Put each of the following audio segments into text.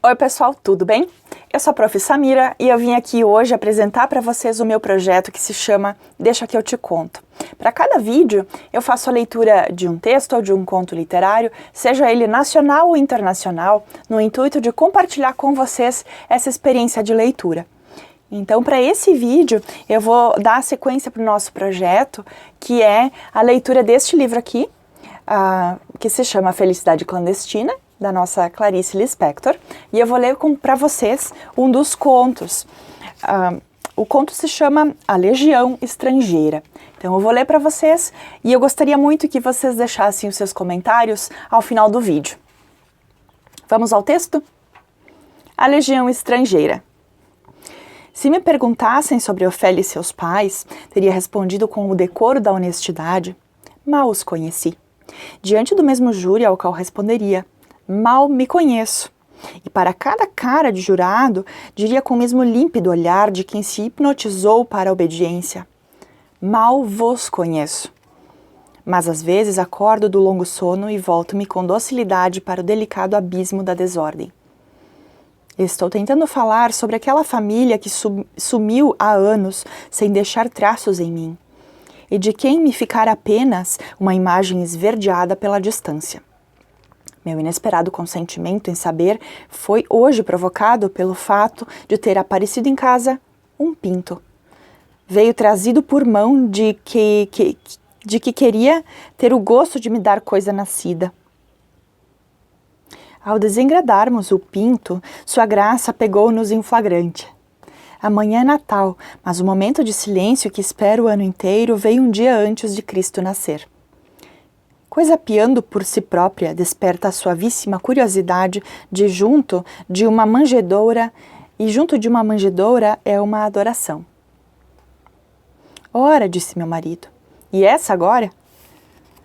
Oi pessoal, tudo bem? Eu sou a Prof. Samira e eu vim aqui hoje apresentar para vocês o meu projeto que se chama Deixa que eu te conto. Para cada vídeo eu faço a leitura de um texto ou de um conto literário, seja ele nacional ou internacional, no intuito de compartilhar com vocês essa experiência de leitura. Então, para esse vídeo, eu vou dar a sequência para o nosso projeto, que é a leitura deste livro aqui, que se chama Felicidade Clandestina, da nossa Clarice Lispector, e eu vou ler para vocês um dos contos. O conto se chama A Legião Estrangeira. Então eu vou ler para vocês e eu gostaria muito que vocês deixassem os seus comentários ao final do vídeo. Vamos ao texto? A Legião Estrangeira. Se me perguntassem sobre Ofélia e seus pais, teria respondido com o decoro da honestidade. Mal os conheci. Diante do mesmo júri ao qual responderia, mal me conheço. E para cada cara de jurado, diria com o mesmo límpido olhar de quem se hipnotizou para a obediência. Mal vos conheço. Mas às vezes acordo do longo sono e volto-me com docilidade para o delicado abismo da desordem. Estou tentando falar sobre aquela família que sumiu há anos sem deixar traços em mim, e de quem me ficara apenas uma imagem esverdeada pela distância. Meu inesperado consentimento em saber foi hoje provocado pelo fato de ter aparecido em casa um pinto. Veio trazido por mão de que queria ter o gosto de me dar coisa nascida. Ao desengradarmos o pinto, sua graça pegou-nos em flagrante. Amanhã é Natal, mas o momento de silêncio que espero o ano inteiro veio um dia antes de Cristo nascer. Coisa piando por si própria desperta a suavíssima curiosidade de junto de uma manjedoura, e junto de uma manjedoura é uma adoração. Ora, disse meu marido, e essa agora?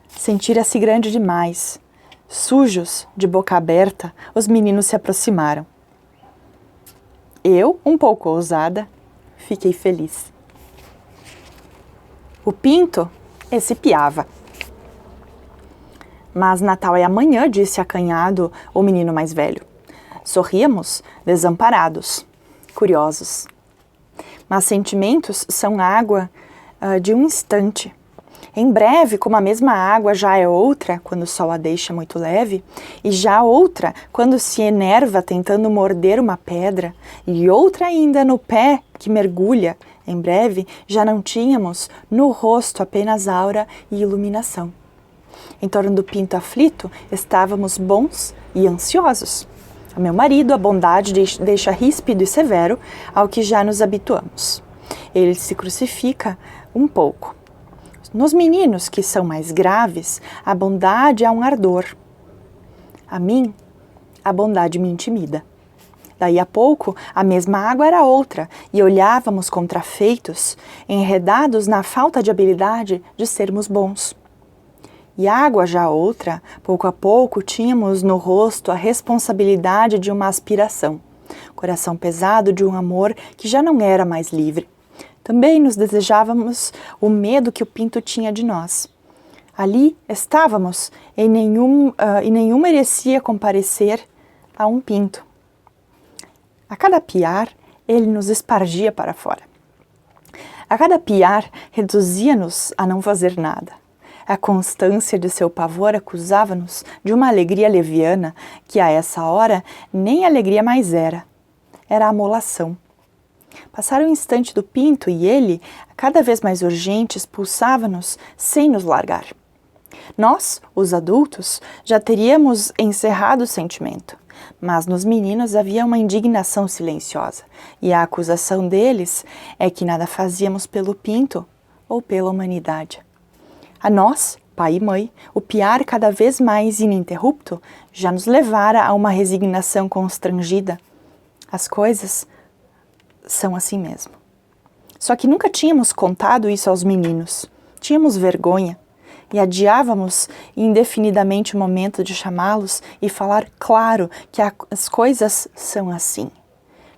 Sentira-se grande demais. Sujos, de boca aberta, os meninos se aproximaram. Eu, um pouco ousada, fiquei feliz. O pinto piava. Mas Natal é amanhã, disse acanhado o menino mais velho. Sorríamos, desamparados, curiosos. Mas sentimentos são água de um instante. Em breve, como a mesma água já é outra, quando o sol a deixa muito leve, e já outra, quando se enerva tentando morder uma pedra, e outra ainda no pé que mergulha, em breve já não tínhamos no rosto apenas aura e iluminação. Em torno do pinto aflito, estávamos bons e ansiosos. A meu marido, a bondade deixa ríspido e severo ao que já nos habituamos. Ele se crucifica um pouco. Nos meninos que são mais graves, a bondade é um ardor. A mim, a bondade me intimida. Daí a pouco, a mesma água era outra, e olhávamos contrafeitos, enredados na falta de habilidade de sermos bons. E água já outra, pouco a pouco tínhamos no rosto a responsabilidade de uma aspiração, coração pesado de um amor que já não era mais livre. Também nos desejávamos o medo que o pinto tinha de nós. Ali estávamos e nenhum merecia comparecer a um pinto. A cada piar, ele nos espargia para fora. A cada piar, reduzia-nos a não fazer nada. A constância de seu pavor acusava-nos de uma alegria leviana que a essa hora nem alegria mais era. Era amolação. Passara o instante do pinto e ele, cada vez mais urgente, expulsava-nos sem nos largar. Nós, os adultos, já teríamos encerrado o sentimento, mas nos meninos havia uma indignação silenciosa, e a acusação deles é que nada fazíamos pelo pinto ou pela humanidade. A nós, pai e mãe, o piar cada vez mais ininterrupto já nos levara a uma resignação constrangida. As coisas são assim mesmo. Só que nunca tínhamos contado isso aos meninos. Tínhamos vergonha e adiávamos indefinidamente o momento de chamá-los e falar claro que as coisas são assim.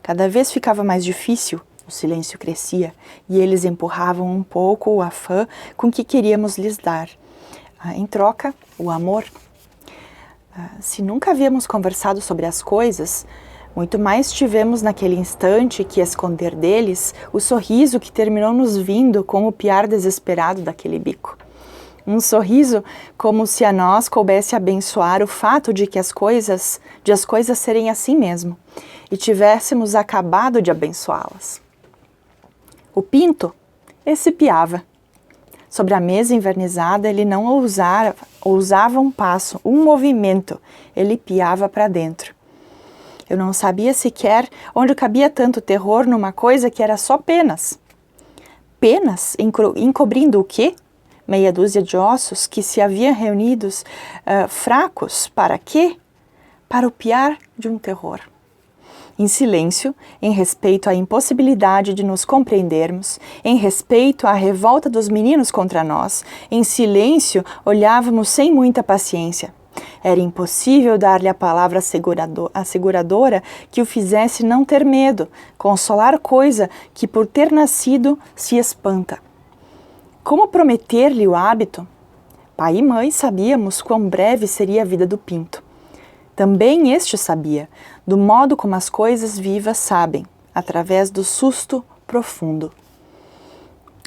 Cada vez ficava mais difícil. O silêncio crescia e eles empurravam um pouco o afã com que queríamos lhes dar. Em troca, o amor. Se nunca havíamos conversado sobre as coisas, Muito mais tivemos naquele instante que esconder deles o sorriso que terminou nos vindo com o piar desesperado daquele bico. Um sorriso como se a nós coubesse abençoar o fato de as coisas serem assim mesmo, e tivéssemos acabado de abençoá-las. O pinto, esse piava. Sobre a mesa envernizada ele não ousava um passo, um movimento, ele piava para dentro. Eu não sabia sequer onde cabia tanto terror numa coisa que era só penas. Penas encobrindo o quê? Meia dúzia de ossos que se haviam reunidos fracos. Para quê? Para o piar de um terror. Em silêncio, em respeito à impossibilidade de nos compreendermos, em respeito à revolta dos meninos contra nós, em silêncio olhávamos sem muita paciência. Era impossível dar-lhe a palavra asseguradora que o fizesse não ter medo, consolar coisa que por ter nascido se espanta. Como prometer-lhe o hábito? Pai e mãe sabíamos quão breve seria a vida do pinto. Também este sabia, do modo como as coisas vivas sabem, através do susto profundo.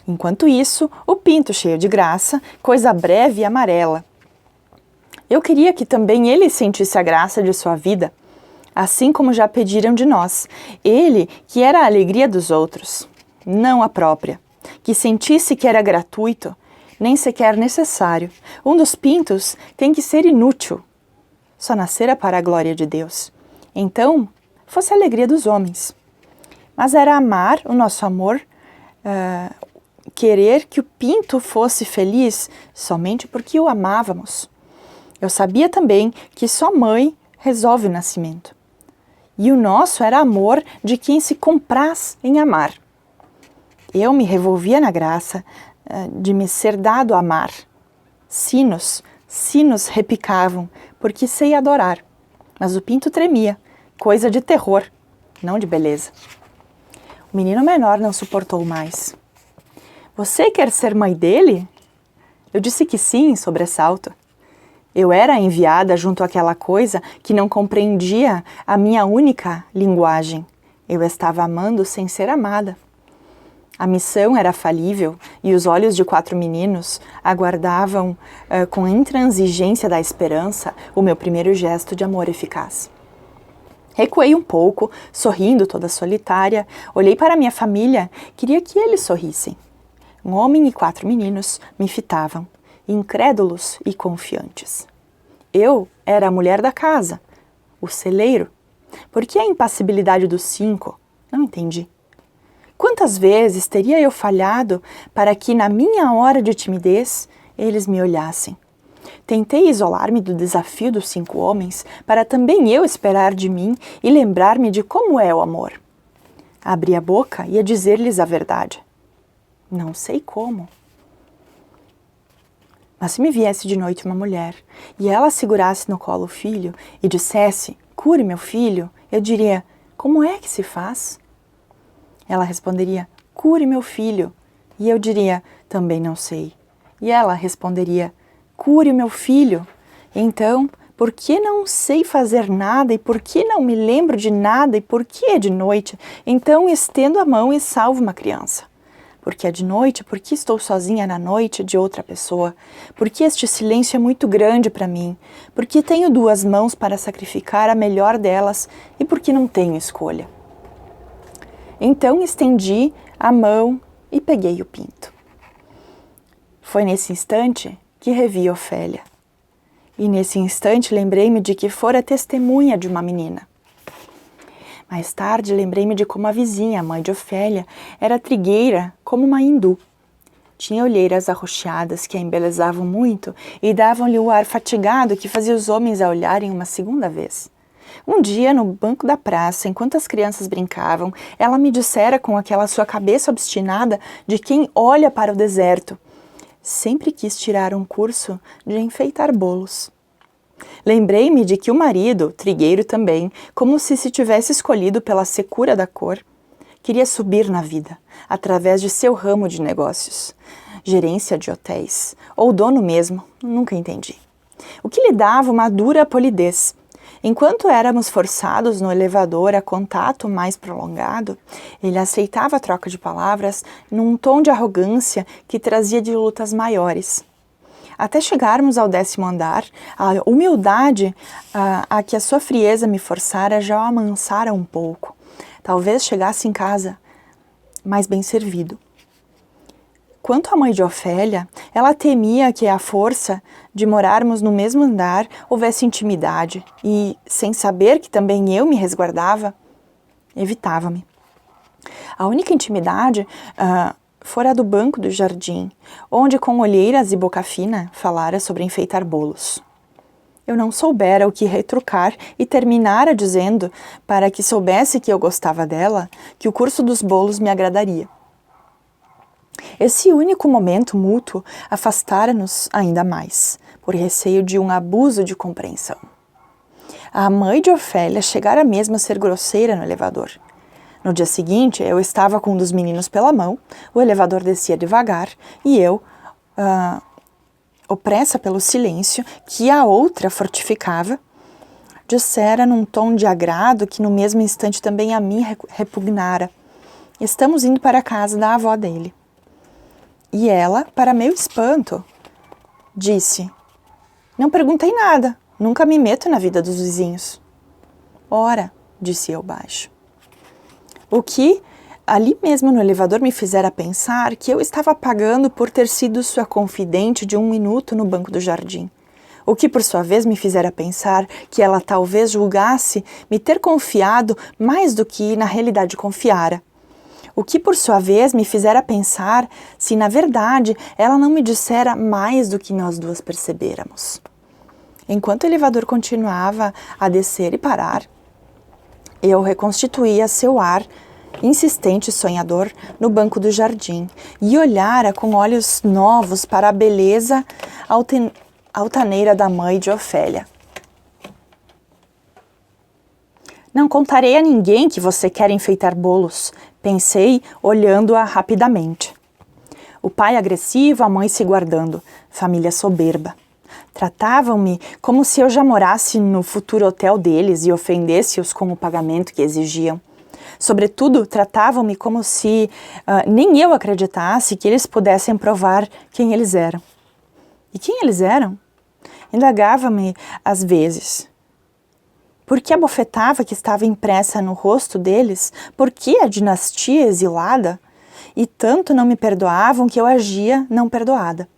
Enquanto isso, o pinto cheio de graça, coisa breve e amarela. Eu queria que também ele sentisse a graça de sua vida, assim como já pediram de nós, ele que era a alegria dos outros, não a própria, que sentisse que era gratuito, nem sequer necessário. Um dos pintos tem que ser inútil, só nascera para a glória de Deus. Então, fosse a alegria dos homens. Mas era amar o nosso amor, querer que o pinto fosse feliz somente porque o amávamos. Eu sabia também que só mãe resolve o nascimento. E o nosso era amor de quem se compraz em amar. Eu me revolvia na graça de me ser dado a amar. Sinos repicavam, porque sei adorar. Mas o pinto tremia, coisa de terror, não de beleza. O menino menor não suportou mais. Você quer ser mãe dele? Eu disse que sim, em sobressalto. Eu era enviada junto àquela coisa que não compreendia a minha única linguagem. Eu estava amando sem ser amada. A missão era falível e os olhos de 4 meninos aguardavam com a intransigência da esperança o meu primeiro gesto de amor eficaz. Recuei um pouco, sorrindo toda solitária, olhei para minha família, queria que eles sorrissem. Um homem e 4 meninos me fitavam, incrédulos e confiantes. Eu era a mulher da casa, o celeiro. Por que a impassibilidade dos 5? Não entendi. Quantas vezes teria eu falhado para que, na minha hora de timidez, eles me olhassem? Tentei isolar-me do desafio dos 5 homens para também eu esperar de mim e lembrar-me de como é o amor. Abri a boca e ia dizer-lhes a verdade. Não sei como. Mas se me viesse de noite uma mulher e ela segurasse no colo o filho e dissesse, cure meu filho, eu diria, como é que se faz? Ela responderia, cure meu filho. E eu diria, também não sei. E ela responderia, cure meu filho. Então, por que não sei fazer nada e por que não me lembro de nada e por que é de noite? Então estendo a mão e salvo uma criança. Porque é de noite, porque estou sozinha na noite de outra pessoa, porque este silêncio é muito grande para mim, porque tenho 2 mãos para sacrificar a melhor delas e porque não tenho escolha. Então estendi a mão e peguei o pinto. Foi nesse instante que revi Ofélia. E nesse instante lembrei-me de que fora testemunha de uma menina. Mais tarde lembrei-me de como a vizinha, a mãe de Ofélia, era trigueira como uma hindu. Tinha olheiras arroxeadas que a embelezavam muito e davam-lhe o ar fatigado que fazia os homens a olharem uma segunda vez. Um dia, no banco da praça, enquanto as crianças brincavam, ela me dissera com aquela sua cabeça obstinada de quem olha para o deserto. Sempre quis tirar um curso de enfeitar bolos. Lembrei-me de que o marido, trigueiro também, como se tivesse escolhido pela secura da cor, queria subir na vida, através de seu ramo de negócios. Gerência de hotéis, ou dono mesmo, nunca entendi. O que lhe dava uma dura polidez. Enquanto éramos forçados no elevador a contato mais prolongado, ele aceitava a troca de palavras num tom de arrogância que trazia de lutas maiores. Até chegarmos ao 10º andar, a humildade a que a sua frieza me forçara já o amansara um pouco. Talvez chegasse em casa mais bem servido. Quanto à mãe de Ofélia, ela temia que à força de morarmos no mesmo andar houvesse intimidade e, sem saber que também eu me resguardava, evitava-me. A única intimidade fora a do banco do jardim, onde com olheiras e boca fina falara sobre enfeitar bolos. Eu não soubera o que retrucar e terminara dizendo, para que soubesse que eu gostava dela, que o curso dos bolos me agradaria. Esse único momento mútuo afastara-nos ainda mais, por receio de um abuso de compreensão. A mãe de Ofélia chegara mesmo a ser grosseira no elevador. No dia seguinte, eu estava com um dos meninos pela mão, o elevador descia devagar e eu, opressa pelo silêncio que a outra fortificava, dissera num tom de agrado que no mesmo instante também a mim repugnara: estamos indo para a casa da avó dele. E ela, para meu espanto, disse: não perguntei nada, nunca me meto na vida dos vizinhos. Ora, disse eu baixo. O que ali mesmo no elevador me fizera pensar que eu estava pagando por ter sido sua confidente de 1 minuto no banco do jardim. O que por sua vez me fizera pensar que ela talvez julgasse me ter confiado mais do que na realidade confiara. O que, por sua vez, me fizera pensar se, na verdade, ela não me dissera mais do que nós duas percebêramos. Enquanto o elevador continuava a descer e parar, eu reconstituía seu ar insistente e sonhador no banco do jardim e olhara com olhos novos para a beleza altaneira da mãe de Ofélia. Não contarei a ninguém que você quer enfeitar bolos, pensei, olhando-a rapidamente. O pai agressivo, a mãe se guardando, família soberba. Tratavam-me como se eu já morasse no futuro hotel deles e ofendesse-os com o pagamento que exigiam. Sobretudo, tratavam-me como se nem eu acreditasse que eles pudessem provar quem eles eram. E quem eles eram? Indagava-me às vezes. Por que a bofetada que estava impressa no rosto deles? Por que a dinastia exilada? E tanto não me perdoavam que eu agia não perdoada.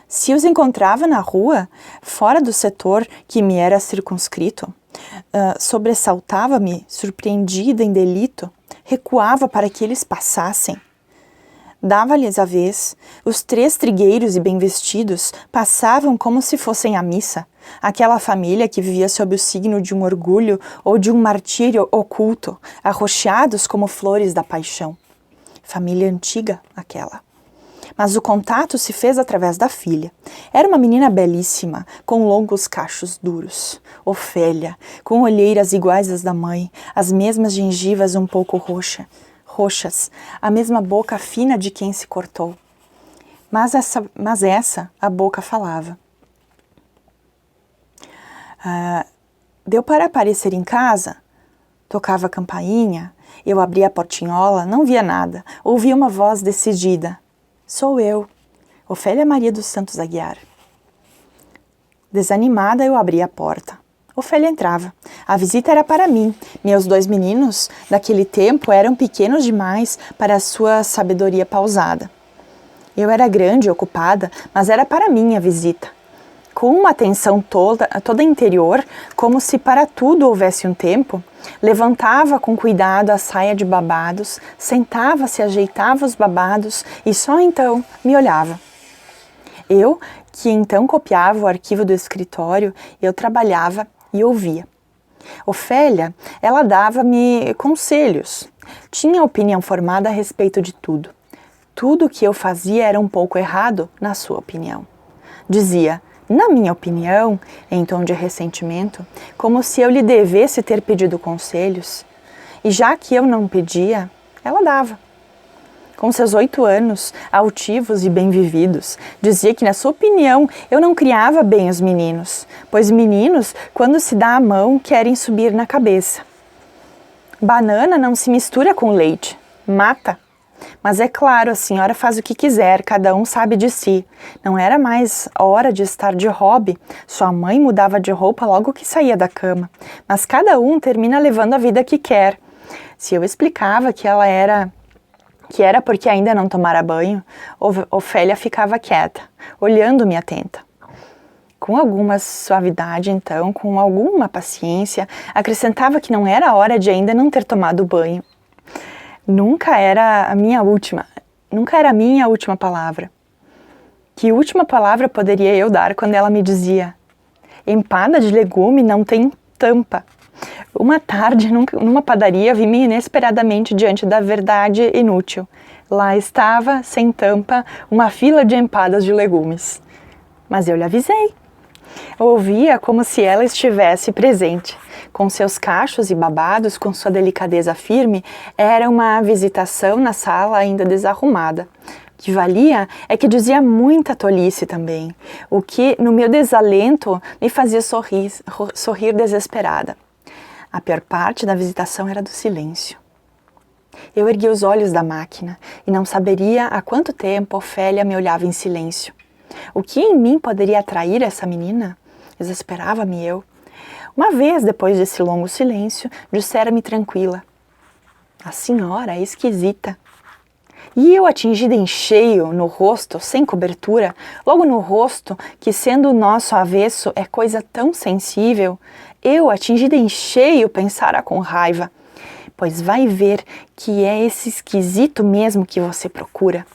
Se os encontrava na rua, fora do setor que me era circunscrito, sobressaltava-me, surpreendida em delito, recuava para que eles passassem. Dava-lhes a vez, os 3 trigueiros e bem vestidos passavam como se fossem à missa, aquela família que vivia sob o signo de um orgulho ou de um martírio oculto, arroxeados como flores da paixão. Família antiga, aquela. Mas o contato se fez através da filha. Era uma menina belíssima, com longos cachos duros. Ofélia, com olheiras iguais às da mãe, as mesmas gengivas um pouco roxas, a mesma boca fina de quem se cortou. Mas essa a boca falava. Deu para aparecer em casa? Tocava a campainha, eu abria a portinhola, não via nada, ouvia uma voz decidida. Sou eu, Ofélia Maria dos Santos Aguiar. Desanimada, eu abri a porta. Ofélia entrava. A visita era para mim. Meus 2 meninos, daquele tempo, eram pequenos demais para a sua sabedoria pausada. Eu era grande e ocupada, mas era para mim a visita. Com uma atenção toda interior, como se para tudo houvesse um tempo, levantava com cuidado a saia de babados, sentava-se, ajeitava os babados e só então me olhava. Eu, que então copiava o arquivo do escritório, eu trabalhava e ouvia. Ofélia, ela dava-me conselhos. Tinha opinião formada a respeito de tudo. Tudo o que eu fazia era um pouco errado, na sua opinião. Dizia: na minha opinião, em tom de ressentimento, como se eu lhe devesse ter pedido conselhos. E já que eu não pedia, ela dava. Com seus 8 anos, altivos e bem vividos, dizia que, na sua opinião, eu não criava bem os meninos, pois meninos, quando se dá a mão, querem subir na cabeça. Banana não se mistura com leite, mata. Mas é claro, a senhora faz o que quiser, cada um sabe de si. Não era mais hora de estar de hobby. Sua mãe mudava de roupa logo que saía da cama. Mas cada um termina levando a vida que quer. Se eu explicava que era porque ainda não tomara banho, Ofélia ficava quieta, olhando-me atenta. Com alguma suavidade, então, com alguma paciência, acrescentava que não era hora de ainda não ter tomado banho. Nunca era a minha última palavra. Que última palavra poderia eu dar quando ela me dizia: empada de legume não tem tampa. Uma tarde, numa padaria, vi-me inesperadamente diante da verdade inútil. Lá estava, sem tampa, uma fila de empadas de legumes. Mas eu lhe avisei. Ouvia como se ela estivesse presente. Com seus cachos e babados, com sua delicadeza firme, era uma visitação na sala ainda desarrumada. O que valia é que dizia muita tolice também, o que, no meu desalento, me fazia sorrir desesperada. A pior parte da visitação era do silêncio. Eu ergui os olhos da máquina e não saberia há quanto tempo Ofélia me olhava em silêncio. O que em mim poderia atrair essa menina? Desesperava-me eu. Uma vez, depois desse longo silêncio, dissera-me tranquila: a senhora é esquisita. E eu, atingida em cheio, no rosto, sem cobertura, logo no rosto, que sendo o nosso avesso é coisa tão sensível, eu, atingida em cheio, pensara com raiva: pois vai ver que é esse esquisito mesmo que você procura.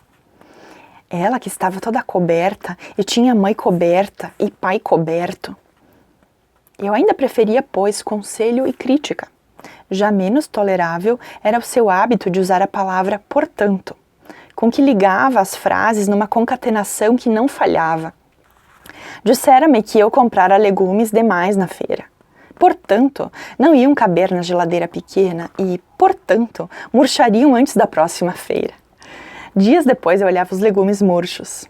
Ela que estava toda coberta e tinha mãe coberta e pai coberto. Eu ainda preferia, pois, conselho e crítica. Já menos tolerável era o seu hábito de usar a palavra portanto, com que ligava as frases numa concatenação que não falhava. Dissera-me que eu comprara legumes demais na feira. Portanto, não iam caber na geladeira pequena e, portanto, murchariam antes da próxima feira. Dias depois eu olhava os legumes murchos.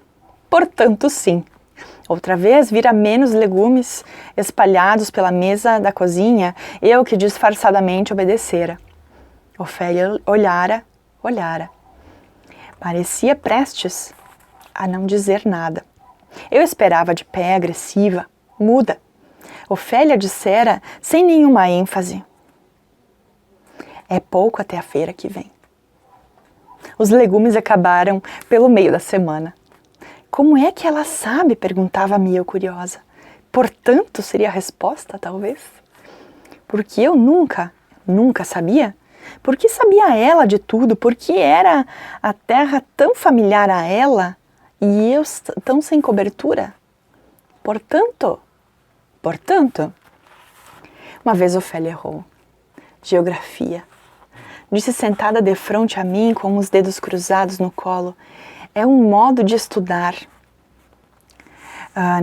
Portanto, sim. Outra vez vira menos legumes espalhados pela mesa da cozinha, eu que disfarçadamente obedecera. Ofélia olhara. Parecia prestes a não dizer nada. Eu esperava de pé, agressiva, muda. Ofélia dissera sem nenhuma ênfase: é pouco até a feira que vem. Os legumes acabaram pelo meio da semana. Como é que ela sabe? Perguntava-me eu curiosa. Portanto, seria a resposta, talvez? Porque eu nunca sabia? Por que sabia ela de tudo? Por que era a terra tão familiar a ela e eu tão sem cobertura? Portanto, uma vez Ofélia errou. Geografia. Disse sentada defronte a mim com os dedos cruzados no colo: é um modo de estudar.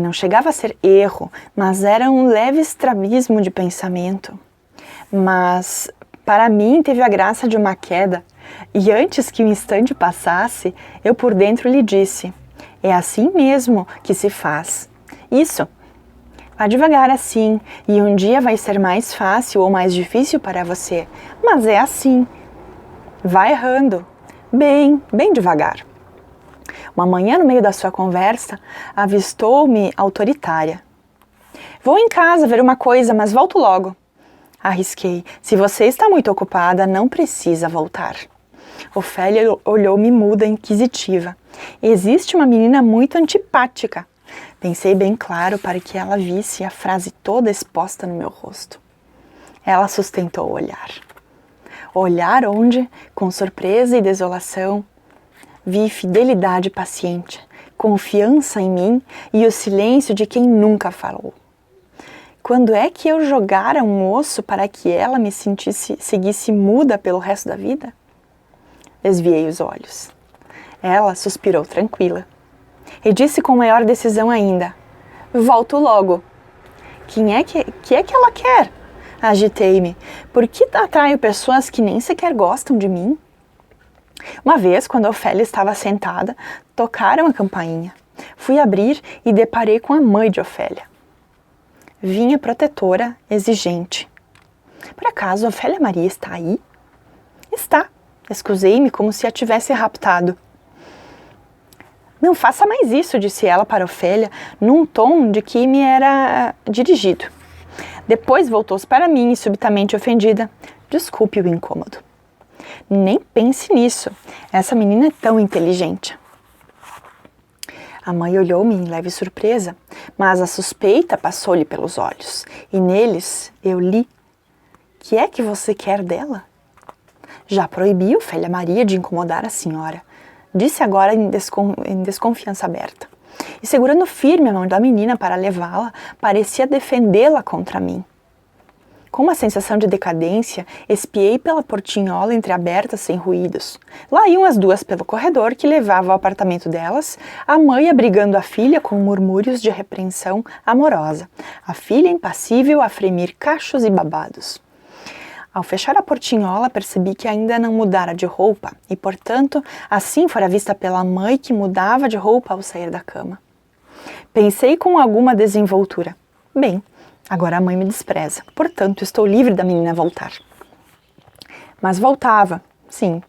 Não chegava a ser erro, mas era um leve estrabismo de pensamento. Mas, para mim, teve a graça de uma queda, e antes que o instante passasse, eu por dentro lhe disse: é assim mesmo que se faz. Isso. Vá devagar assim, e um dia vai ser mais fácil ou mais difícil para você, mas é assim. Vá errando, bem devagar. Uma manhã, no meio da sua conversa, avistou-me autoritária. Vou em casa ver uma coisa, mas volto logo. Arrisquei. Se você está muito ocupada, não precisa voltar. Ofélia olhou-me muda, inquisitiva. Existe uma menina muito antipática. Pensei bem claro para que ela visse a frase toda exposta no meu rosto. Ela sustentou o olhar. Olhar onde, com surpresa e desolação, vi fidelidade paciente, confiança em mim e o silêncio de quem nunca falou. Quando é que eu jogara um osso para que ela me seguisse muda pelo resto da vida? Desviei os olhos. Ela suspirou tranquila e disse com maior decisão ainda: volto logo. Que é que ela quer? Agitei-me. Por que atraio pessoas que nem sequer gostam de mim? Uma vez, quando Ofélia estava sentada, tocaram a campainha. Fui abrir e deparei com a mãe de Ofélia. Vinha protetora, exigente. Por acaso Ofélia Maria está aí? Está. Excusei-me como se a tivesse raptado. Não faça mais isso, disse ela para Ofélia, num tom de que me era dirigido. Depois voltou-se para mim e, subitamente ofendida, desculpe o incômodo. Nem pense nisso. Essa menina é tão inteligente. A mãe olhou-me em leve surpresa, mas a suspeita passou-lhe pelos olhos, e neles eu li: que é que você quer dela? Já proibi Ofélia Maria de incomodar a senhora, disse agora em desconfiança aberta. E segurando firme a mão da menina para levá-la, parecia defendê-la contra mim. Com uma sensação de decadência, espiei pela portinhola entreaberta sem ruídos. Lá iam as duas pelo corredor que levava ao apartamento delas, a mãe abrigando a filha com murmúrios de repreensão amorosa, a filha impassível a fremir cachos e babados. Ao fechar a portinhola, percebi que ainda não mudara de roupa e, portanto, assim fora vista pela mãe que mudava de roupa ao sair da cama. Pensei com alguma desenvoltura. Bem, agora a mãe me despreza, portanto estou livre da menina voltar. Mas voltava, sim.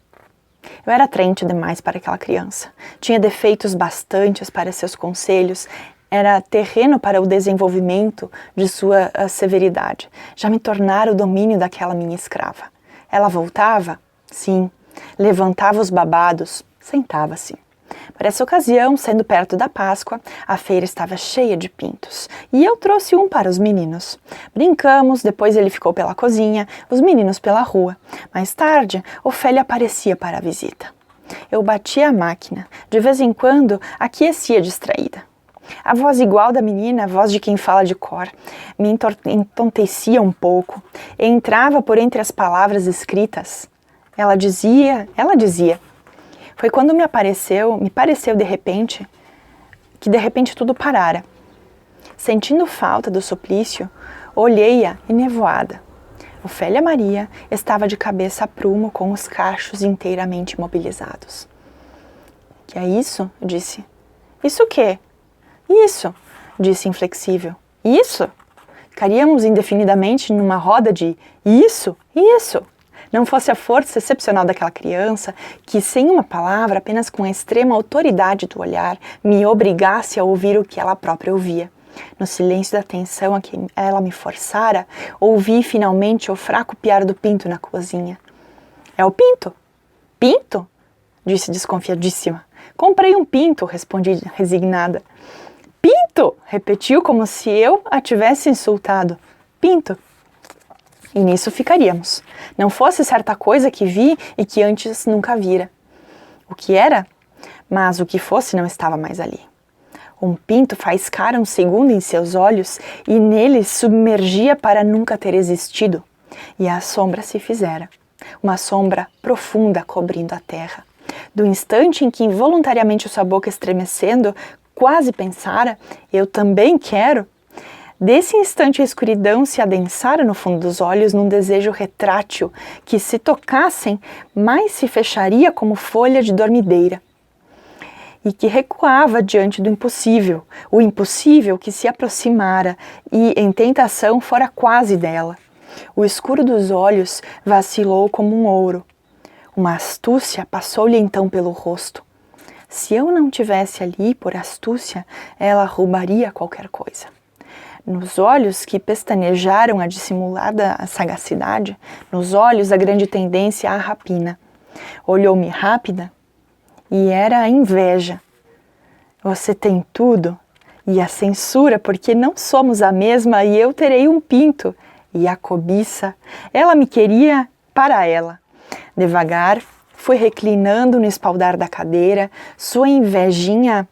Eu era atraente demais para aquela criança. Tinha defeitos bastantes para seus conselhos, era terreno para o desenvolvimento de sua severidade. Já me tornara o domínio daquela minha escrava. Ela voltava? Sim. Levantava os babados, sentava-se. Por essa ocasião, sendo perto da Páscoa, a feira estava cheia de pintos, e eu trouxe um para os meninos. Brincamos, depois ele ficou pela cozinha, os meninos pela rua. Mais tarde, Ofélia aparecia para a visita. Eu batia a máquina, de vez em quando aquecia distraída. A voz igual da menina, a voz de quem fala de cor, me entontecia um pouco, e entrava por entre as palavras escritas. Ela dizia. Foi quando me pareceu de repente, que de repente tudo parara. Sentindo falta do suplício, olhei-a enevoada. Ofélia Maria estava de cabeça a prumo com os cachos inteiramente imobilizados. Que é isso? Disse. Isso o quê? Isso, disse inflexível. Isso? Ficaríamos indefinidamente numa roda de isso. Não fosse a força excepcional daquela criança que, sem uma palavra, apenas com a extrema autoridade do olhar, me obrigasse a ouvir o que ela própria ouvia. No silêncio da tensão a que ela me forçara, ouvi finalmente o fraco piar do pinto na cozinha. É o pinto? Pinto? Disse desconfiadíssima. Comprei um pinto, respondi resignada. Pinto! Repetiu como se eu a tivesse insultado. Pinto. E nisso ficaríamos. Não fosse certa coisa que vi e que antes nunca vira. O que era? Mas o que fosse não estava mais ali. Um pinto faiscara um segundo em seus olhos e nele submergia para nunca ter existido. E a sombra se fizera. Uma sombra profunda cobrindo a terra. Do instante em que involuntariamente sua boca estremecendo, quase pensara, eu também quero. Desse instante a escuridão se adensara no fundo dos olhos num desejo retrátil que, se tocassem, mais se fecharia como folha de dormideira. E que recuava diante do impossível, o impossível que se aproximara e, em tentação, fora quase dela. O escuro dos olhos vacilou como um ouro. Uma astúcia passou-lhe então pelo rosto. Se eu não tivesse ali, por astúcia, ela roubaria qualquer coisa. Nos olhos que pestanejaram a dissimulada sagacidade, nos olhos a grande tendência à rapina. Olhou-me rápida e era a inveja. Você tem tudo? E a censura, porque não somos a mesma e eu terei um pinto. E a cobiça, ela me queria para ela. Devagar, fui reclinando no espaldar da cadeira, sua inveja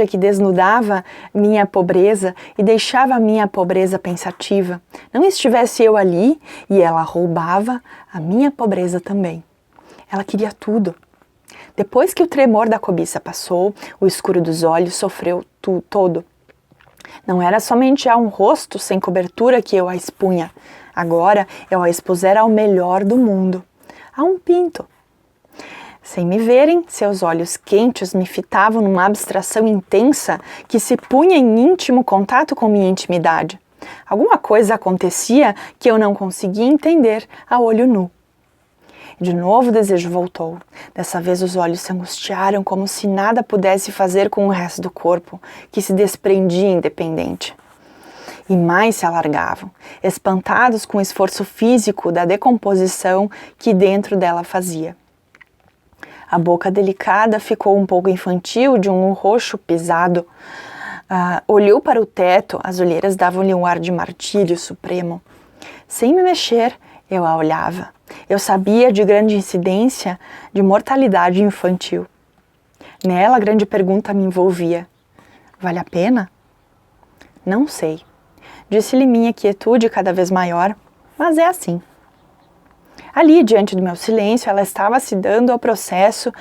que desnudava minha pobreza e deixava minha pobreza pensativa. Não estivesse eu ali e ela roubava a minha pobreza também. Ela queria tudo. Depois que o tremor da cobiça passou, o escuro dos olhos sofreu todo. Não era somente a um rosto sem cobertura que eu a expunha. Agora eu a expusera ao melhor do mundo. A um pinto. Sem me verem, seus olhos quentes me fitavam numa abstração intensa que se punha em íntimo contato com minha intimidade. Alguma coisa acontecia que eu não conseguia entender a olho nu. De novo o desejo voltou. Dessa vez os olhos se angustiaram como se nada pudesse fazer com o resto do corpo, que se desprendia independente. E mais se alargavam, espantados com o esforço físico da decomposição que dentro dela fazia. A boca delicada ficou um pouco infantil, de um roxo pisado. Olhou para o teto, as olheiras davam-lhe um ar de martírio supremo. Sem me mexer, eu a olhava. Eu sabia de grande incidência de mortalidade infantil. Nela, a grande pergunta me envolvia. Vale a pena? Não sei. Disse-lhe minha quietude cada vez maior, mas é assim. Ali, diante do meu silêncio, ela estava se dando ao processo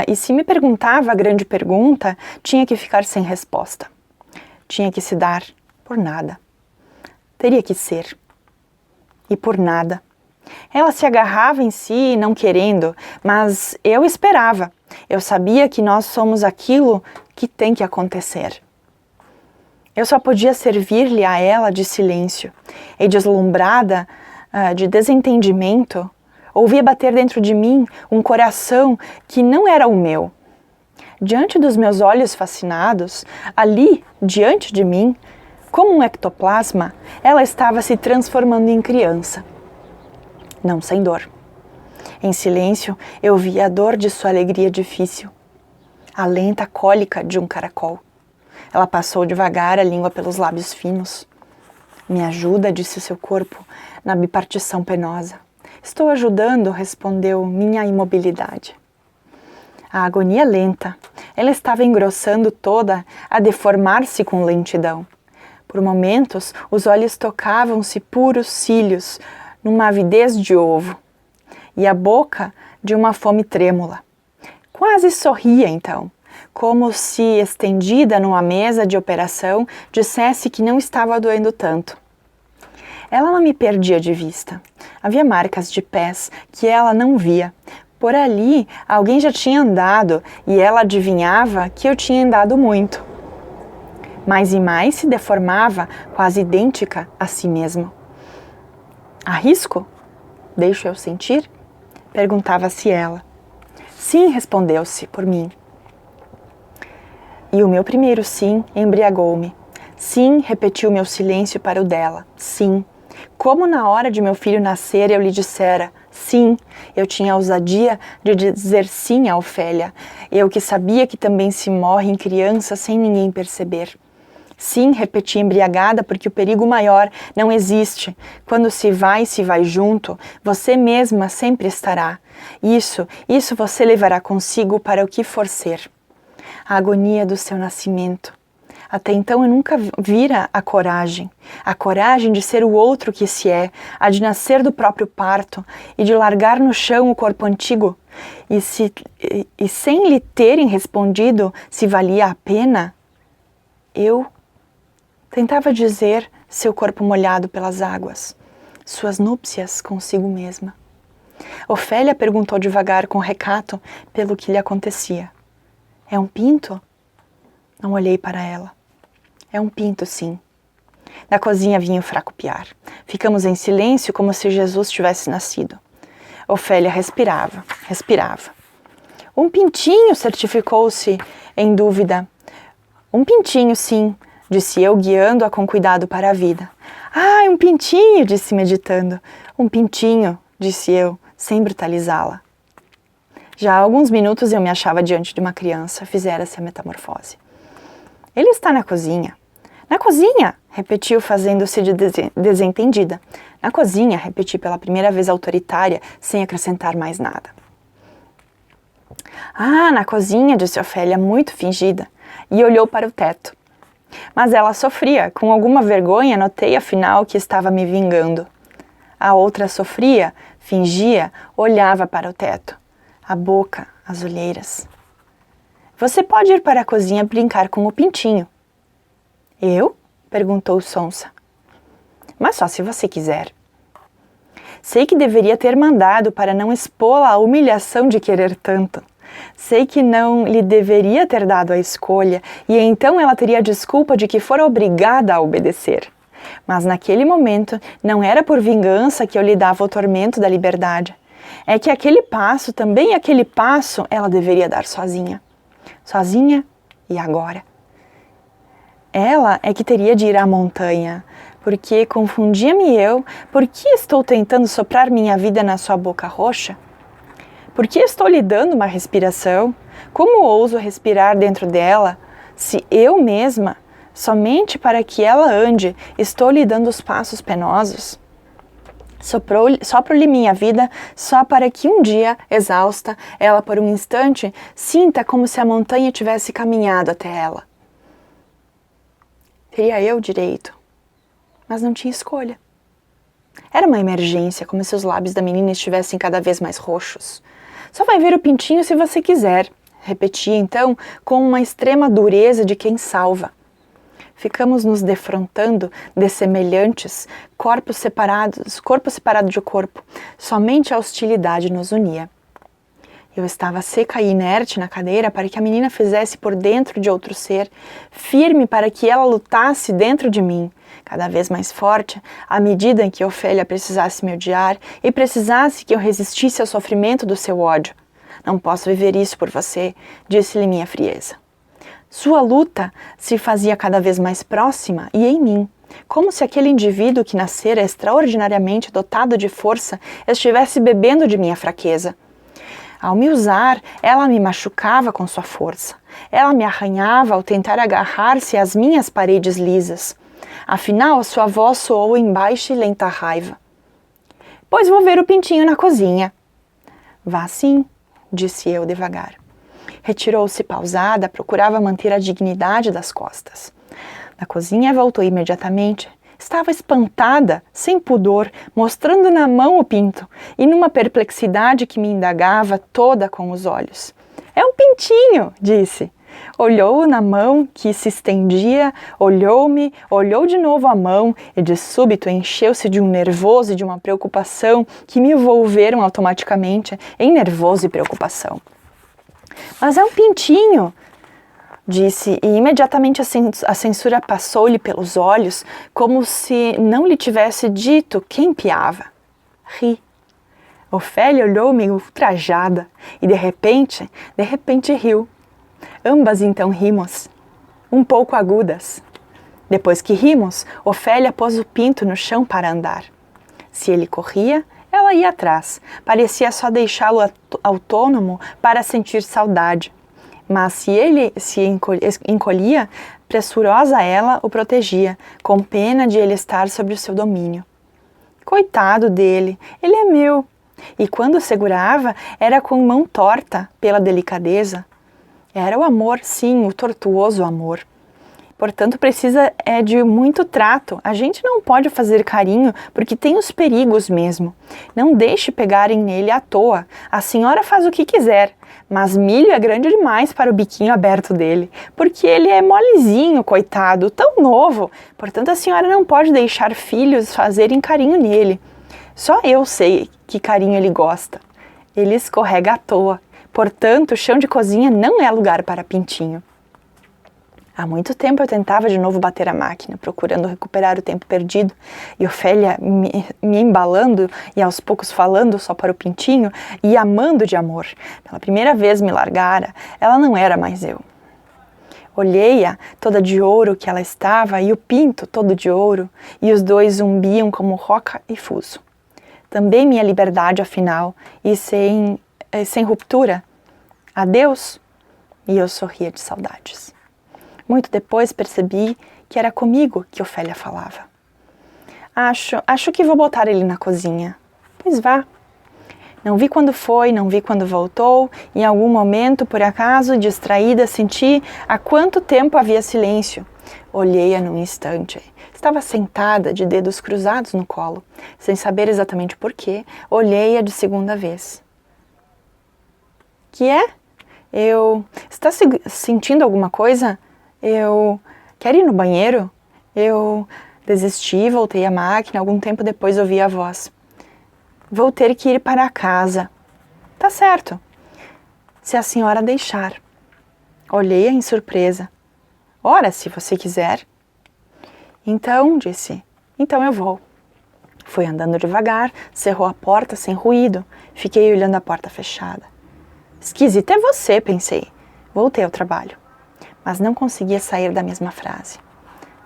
e se me perguntava a grande pergunta, tinha que ficar sem resposta. Tinha que se dar por nada. Teria que ser. E por nada. Ela se agarrava em si, não querendo, mas eu esperava. Eu sabia que nós somos aquilo que tem que acontecer. Eu só podia servir-lhe a ela de silêncio, e deslumbrada de desentendimento, ouvia bater dentro de mim um coração que não era o meu. Diante dos meus olhos fascinados, ali, diante de mim, como um ectoplasma, ela estava se transformando em criança. Não sem dor. Em silêncio, eu via a dor de sua alegria difícil, a lenta cólica de um caracol. Ela passou devagar a língua pelos lábios finos. Me ajuda, disse seu corpo, na bipartição penosa. Estou ajudando, respondeu minha imobilidade. A agonia lenta. Ela estava engrossando toda, a deformar-se com lentidão. Por momentos, os olhos tocavam-se puros cílios, numa avidez de ovo, e a boca de uma fome trêmula. Quase sorria então, como se estendida numa mesa de operação dissesse que não estava doendo tanto. Ela não me perdia de vista. Havia marcas de pés que ela não via. Por ali alguém já tinha andado e ela adivinhava que eu tinha andado muito. Mais e mais se deformava, quase idêntica a si mesma. Arrisco? Deixo eu sentir? Perguntava-se ela. Sim, respondeu-se por mim. E o meu primeiro sim embriagou-me. Sim, repetiu meu silêncio para o dela. Sim. Como na hora de meu filho nascer eu lhe dissera, sim, eu tinha a ousadia de dizer sim a Ofélia, eu que sabia que também se morre em criança sem ninguém perceber. Sim, repeti embriagada, porque o perigo maior não existe. Quando se vai junto, você mesma sempre estará. Isso você levará consigo para o que for ser. A agonia do seu nascimento. Até então eu nunca vira a coragem de ser o outro que se é, a de nascer do próprio parto e de largar no chão o corpo antigo. E sem lhe terem respondido se valia a pena, eu tentava dizer seu corpo molhado pelas águas, suas núpcias consigo mesma. Ofélia perguntou devagar com recato pelo que lhe acontecia. É um pinto? Não olhei para ela. É um pinto, sim. Na cozinha vinha o fraco piar. Ficamos em silêncio como se Jesus tivesse nascido. Ofélia respirava. Um pintinho, certificou-se em dúvida. Um pintinho, sim, disse eu, guiando-a com cuidado para a vida. Ah, um pintinho, disse meditando. Um pintinho, disse eu, sem brutalizá-la. Já há alguns minutos eu me achava diante de uma criança, fizera-se a metamorfose. Ele está na cozinha. Na cozinha, repetiu, fazendo-se de desentendida. Na cozinha, repeti pela primeira vez autoritária, sem acrescentar mais nada. Ah, na cozinha, disse Ofélia, muito fingida, e olhou para o teto. Mas ela sofria, com alguma vergonha, notei afinal que estava me vingando. A outra sofria, fingia, olhava para o teto. A boca, as olheiras. Você pode ir para a cozinha brincar com o pintinho. Eu? Perguntou sonsa. Mas só se você quiser. Sei que deveria ter mandado para não expô-la à humilhação de querer tanto. Sei que não lhe deveria ter dado a escolha, e então ela teria a desculpa de que fora obrigada a obedecer. Mas naquele momento não era por vingança que eu lhe dava o tormento da liberdade. É que aquele passo, também aquele passo, ela deveria dar sozinha. Sozinha e agora. Ela é que teria de ir à montanha, porque confundia-me eu. Por que estou tentando soprar minha vida na sua boca roxa? Por que estou lhe dando uma respiração? Como ouso respirar dentro dela, se eu mesma, somente para que ela ande, estou lhe dando os passos penosos? Sopro-lhe minha vida só para que um dia, exausta, ela por um instante sinta como se a montanha tivesse caminhado até ela. Teria eu direito, mas não tinha escolha. Era uma emergência, como se os lábios da menina estivessem cada vez mais roxos. Só vai ver o pintinho se você quiser, repetia então com uma extrema dureza de quem salva. Ficamos nos defrontando, dessemelhantes, corpo separado de corpo. Somente a hostilidade nos unia. Eu estava seca e inerte na cadeira para que a menina fizesse por dentro de outro ser, firme para que ela lutasse dentro de mim, cada vez mais forte, à medida em que Ofélia precisasse me odiar e precisasse que eu resistisse ao sofrimento do seu ódio. Não posso viver isso por você, disse-lhe minha frieza. Sua luta se fazia cada vez mais próxima e em mim, como se aquele indivíduo que nascera extraordinariamente dotado de força estivesse bebendo de minha fraqueza. Ao me usar, ela me machucava com sua força. Ela me arranhava ao tentar agarrar-se às minhas paredes lisas. Afinal, a sua voz soou em baixa e lenta raiva. Pois vou ver o pintinho na cozinha. Vá sim, disse eu devagar. Retirou-se pausada, procurava manter a dignidade das costas. Na cozinha voltou imediatamente. Estava espantada, sem pudor, mostrando na mão o pinto e numa perplexidade que me indagava toda com os olhos. É um pintinho, disse. Olhou na mão que se estendia, olhou-me, olhou de novo a mão e de súbito encheu-se de um nervoso e de uma preocupação que me envolveram automaticamente em nervoso e preocupação. Mas é um pintinho, disse, e imediatamente a censura passou-lhe pelos olhos, como se não lhe tivesse dito quem piava. Ri. Ofélia olhou-me ultrajada e de repente riu. Ambas então rimos, um pouco agudas. Depois que rimos, Ofélia pôs o pinto no chão para andar. Se ele corria, ela ia atrás. Parecia só deixá-lo autônomo para sentir saudade. Mas se ele se encolhia, pressurosa ela o protegia, com pena de ele estar sob o seu domínio. Coitado dele, ele é meu. E quando segurava, era com mão torta, pela delicadeza. Era o amor, sim, o tortuoso amor. Portanto, precisa de muito trato. A gente não pode fazer carinho porque tem os perigos mesmo. Não deixe pegarem nele à toa. A senhora faz o que quiser, mas milho é grande demais para o biquinho aberto dele, porque ele é molezinho, coitado, tão novo. Portanto, a senhora não pode deixar filhos fazerem carinho nele. Só eu sei que carinho ele gosta. Ele escorrega à toa. Portanto, o chão de cozinha não é lugar para pintinho. Há muito tempo eu tentava de novo bater a máquina, procurando recuperar o tempo perdido, e Ofélia me embalando e aos poucos falando só para o pintinho e amando de amor. Pela primeira vez me largara, ela não era mais eu. Olhei-a, toda de ouro que ela estava, e o pinto todo de ouro, e os dois zumbiam como roca e fuso. Também minha liberdade, afinal, e sem ruptura. Adeus! E eu sorria de saudades. Muito depois percebi que era comigo que Ofélia falava. Acho que vou botar ele na cozinha. Pois vá. Não vi quando foi, não vi quando voltou. Em algum momento, por acaso, distraída, senti há quanto tempo havia silêncio. Olhei-a num instante. Estava sentada, de dedos cruzados no colo. Sem saber exatamente porquê, olhei-a de segunda vez. Que é? Está sentindo alguma coisa? Quer ir no banheiro? Eu desisti, voltei à máquina. Algum tempo depois ouvi a voz. Vou ter que ir para casa. Tá certo, se a senhora deixar. Olhei-a em surpresa. Ora, se você quiser. Então, disse, então eu vou. Fui andando devagar, cerrou a porta sem ruído. Fiquei olhando a porta fechada. Esquisito é você, pensei. Voltei ao trabalho, mas não conseguia sair da mesma frase.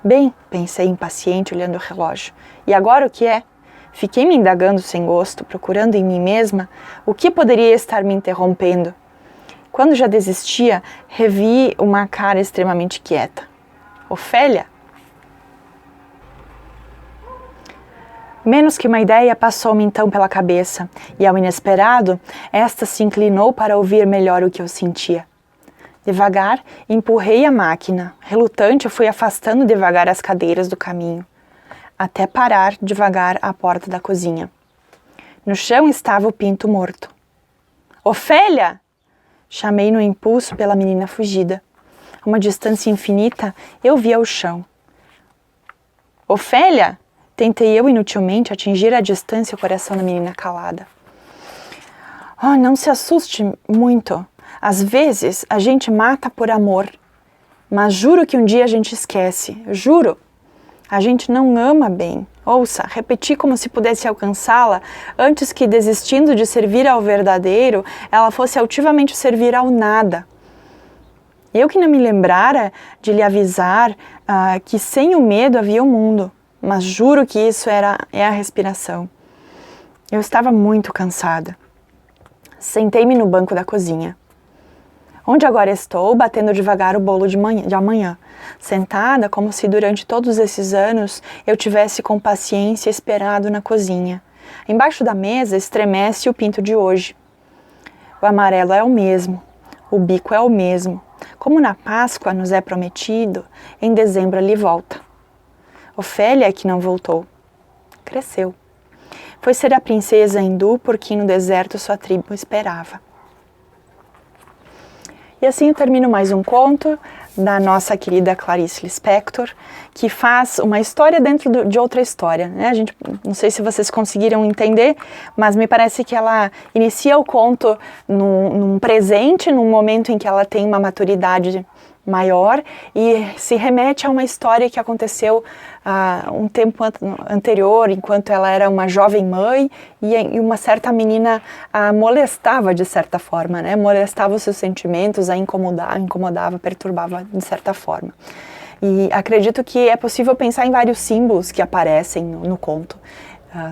Bem, pensei impaciente olhando o relógio. E agora o que é? Fiquei me indagando sem gosto, procurando em mim mesma o que poderia estar me interrompendo. Quando já desistia, revi uma cara extremamente quieta. Ofélia? Menos que uma ideia passou-me então pela cabeça, e ao inesperado, esta se inclinou para ouvir melhor o que eu sentia. Devagar, empurrei a máquina. Relutante, fui afastando devagar as cadeiras do caminho, até parar devagar à porta da cozinha. No chão estava o pinto morto. Ofélia! Chamei no impulso pela menina fugida. A uma distância infinita, eu via o chão. Ofélia! Tentei eu inutilmente atingir à distância o coração da menina calada. Oh, não se assuste muito. Às vezes a gente mata por amor, mas juro que um dia a gente esquece, juro. A gente não ama bem. Ouça, repeti como se pudesse alcançá-la antes que, desistindo de servir ao verdadeiro, ela fosse altivamente servir ao nada. Eu que não me lembrara de lhe avisar que sem o medo havia o mundo, mas juro que isso é a respiração. Eu estava muito cansada. Sentei-me no banco da cozinha. Onde agora estou, batendo devagar o bolo de amanhã, sentada como se durante todos esses anos eu tivesse com paciência esperado na cozinha. Embaixo da mesa estremece o pinto de hoje. O amarelo é o mesmo, o bico é o mesmo. Como na Páscoa nos é prometido, em dezembro ele volta. Ofélia é que não voltou. Cresceu. Foi ser a princesa hindu por quem no deserto sua tribo esperava. E assim eu termino mais um conto da nossa querida Clarice Lispector, que faz uma história dentro de outra história, né? Não sei se vocês conseguiram entender, mas me parece que ela inicia o conto num presente, num momento em que ela tem uma maturidade maior e se remete a uma história que aconteceu um tempo anterior, enquanto ela era uma jovem mãe e uma certa menina a molestava de certa forma, né? Molestava os seus sentimentos, a incomodava, perturbava de certa forma. E acredito que é possível pensar em vários símbolos que aparecem no conto.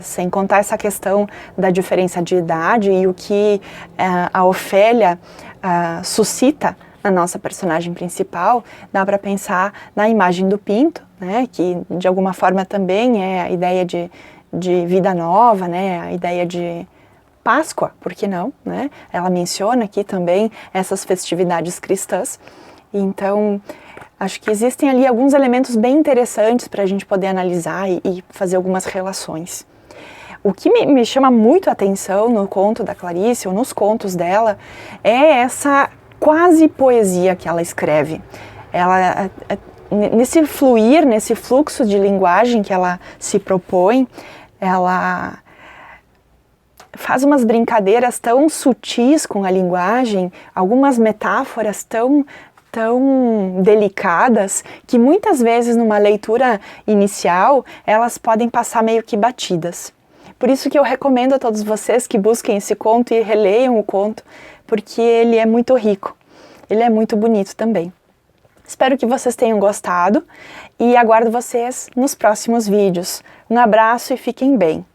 Sem contar essa questão da diferença de idade e o que a Ofélia suscita na nossa personagem principal, dá para pensar na imagem do pinto, né, que de alguma forma também é a ideia de vida nova, né, a ideia de Páscoa, por que não, né? Ela menciona aqui também essas festividades cristãs. Então, acho que existem ali alguns elementos bem interessantes para a gente poder analisar e fazer algumas relações. O que me chama muito a atenção no conto da Clarice, ou nos contos dela, é essa quase poesia que ela escreve. Ela, nesse fluir, nesse fluxo de linguagem que ela se propõe, ela faz umas brincadeiras tão sutis com a linguagem, algumas metáforas tão delicadas, que muitas vezes numa leitura inicial, elas podem passar meio que batidas. Por isso que eu recomendo a todos vocês que busquem esse conto e releiam o conto, porque ele é muito rico, ele é muito bonito também. Espero que vocês tenham gostado e aguardo vocês nos próximos vídeos. Um abraço e fiquem bem!